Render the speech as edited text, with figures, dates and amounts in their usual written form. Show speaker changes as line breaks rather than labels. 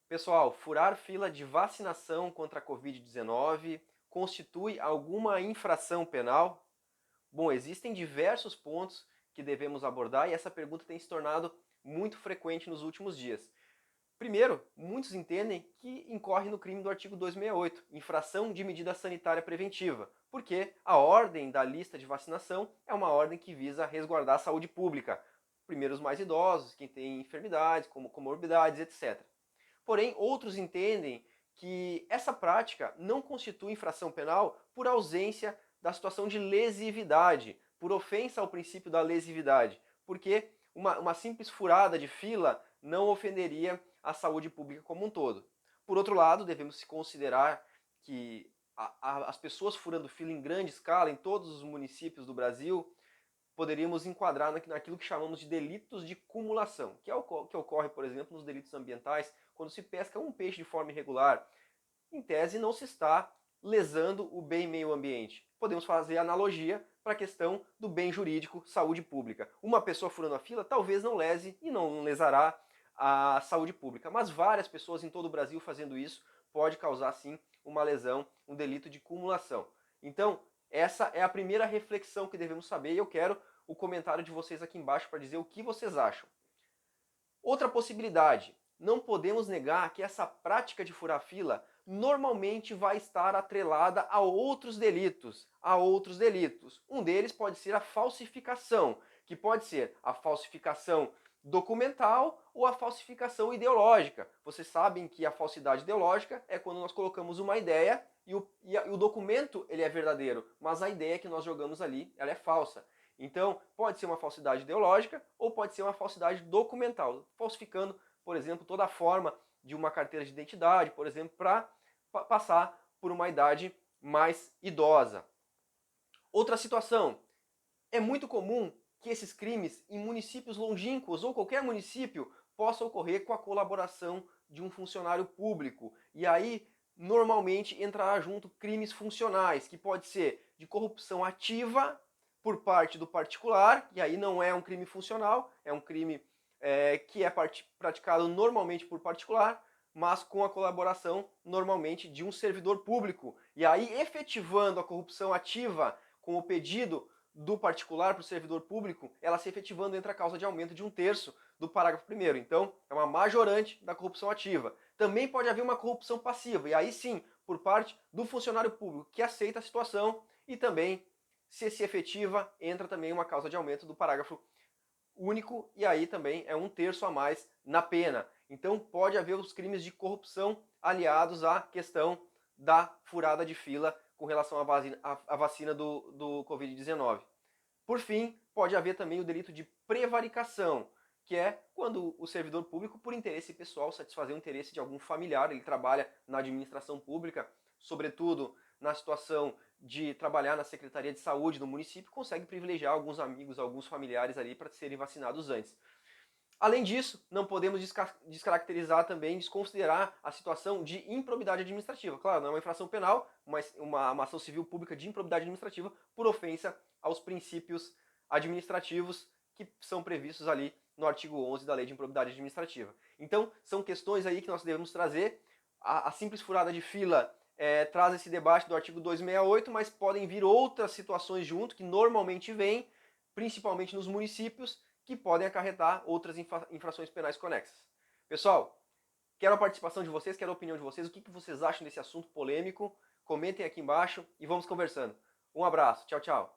Pessoal, furar fila de vacinação contra a Covid-19 constitui alguma infração penal? Bom, existem diversos pontos que devemos abordar e essa pergunta tem se tornado muito frequente nos últimos dias. Primeiro, muitos entendem que incorre no crime do artigo 268, infração de medida sanitária preventiva, porque a ordem da lista de vacinação é uma ordem que visa resguardar a saúde pública. Primeiro os mais idosos, quem tem enfermidades, como comorbidades, etc. Porém, outros entendem que essa prática não constitui infração penal por ausência da situação de lesividade, por ofensa ao princípio da lesividade, porque uma simples furada de fila não ofenderia a saúde pública como um todo. Por outro lado, devemos considerar que as pessoas furando fila em grande escala em todos os municípios do Brasil poderíamos enquadrar naquilo que chamamos de delitos de cumulação, que é o que ocorre, por exemplo, nos delitos ambientais, quando se pesca um peixe de forma irregular. Em tese, não se está lesando o bem meio ambiente. Podemos fazer analogia para a questão do bem jurídico, saúde pública. Uma pessoa furando a fila talvez não lese e não lesará a saúde pública, mas várias pessoas em todo o Brasil fazendo isso pode causar sim uma lesão, um delito de cumulação. Então, essa é a primeira reflexão que devemos saber e eu quero o comentário de vocês aqui embaixo para dizer o que vocês acham. Outra possibilidade, não podemos negar que essa prática de furar fila normalmente vai estar atrelada a outros delitos, Um deles pode ser a falsificação, que pode ser a falsificação documental ou a falsificação ideológica. Vocês sabem que a falsidade ideológica é quando nós colocamos uma ideia e o documento ele é verdadeiro, mas a ideia que nós jogamos ali ela é falsa. Então, pode ser uma falsidade ideológica ou pode ser uma falsidade documental, falsificando, por exemplo, toda a forma de uma carteira de identidade, por exemplo, para passar por uma idade mais idosa. Outra situação, é muito comum que esses crimes em municípios longínquos ou qualquer município possam ocorrer com a colaboração de um funcionário público. E aí, normalmente, entrará junto crimes funcionais, que pode ser de corrupção ativa por parte do particular, e aí não é um crime funcional, é um crime que é praticado normalmente por particular, mas com a colaboração normalmente de um servidor público. E aí, efetivando a corrupção ativa com o pedido do particular para o servidor público, ela se efetivando entra a causa de aumento de 1/3 do parágrafo 1º. Então, é uma majorante da corrupção ativa. Também pode haver uma corrupção passiva, e aí sim, por parte do funcionário público que aceita a situação e também, se efetiva, entra também uma causa de aumento do parágrafo único, e aí também é 1/3 a mais na pena. Então pode haver os crimes de corrupção aliados à questão da furada de fila com relação à vacina do Covid-19. Por fim, pode haver também o delito de prevaricação, que é quando o servidor público, por interesse pessoal, satisfazer o interesse de algum familiar, ele trabalha na administração pública, sobretudo na situação de trabalhar na Secretaria de Saúde do município, consegue privilegiar alguns amigos, alguns familiares ali para serem vacinados antes. Além disso, não podemos descaracterizar também, desconsiderar a situação de improbidade administrativa. Claro, não é uma infração penal, mas uma ação civil pública de improbidade administrativa por ofensa aos princípios administrativos que são previstos ali no artigo 11 da Lei de Improbidade Administrativa. Então, são questões aí que nós devemos trazer. A simples furada de fila traz esse debate do artigo 268, mas podem vir outras situações junto, que normalmente vêm, principalmente nos municípios, que podem acarretar outras infrações penais conexas. Pessoal, quero a participação de vocês, quero a opinião de vocês, o que vocês acham desse assunto polêmico, comentem aqui embaixo e vamos conversando. Um abraço, tchau, tchau.